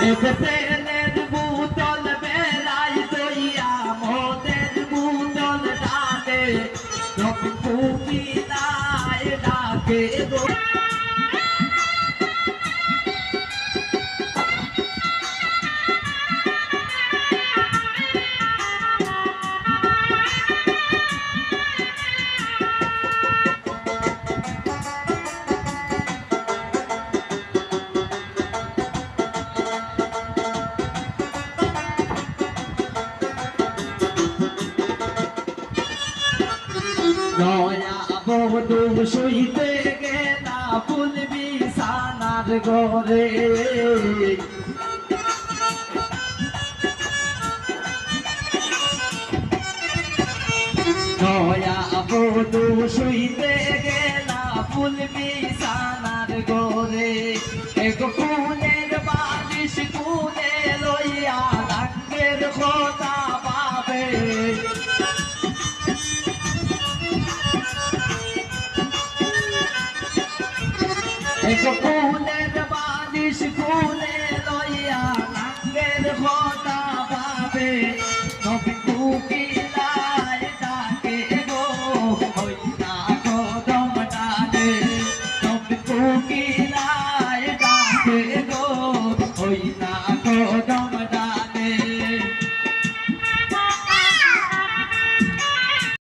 এক তেলের বোতল বেলায় দইয়া মদের বোতল ডাকে রক্তি নাই ডাকে গো নয়া বধূ শুইতে গেলা ফুল বিছানার ঘরে নয়া বধূ শুইতে গেলা ফুল বিছানার ঘরে এক ফুলের বালিশ কুলে লইয়া লাঙ্গের কথা পাবে এক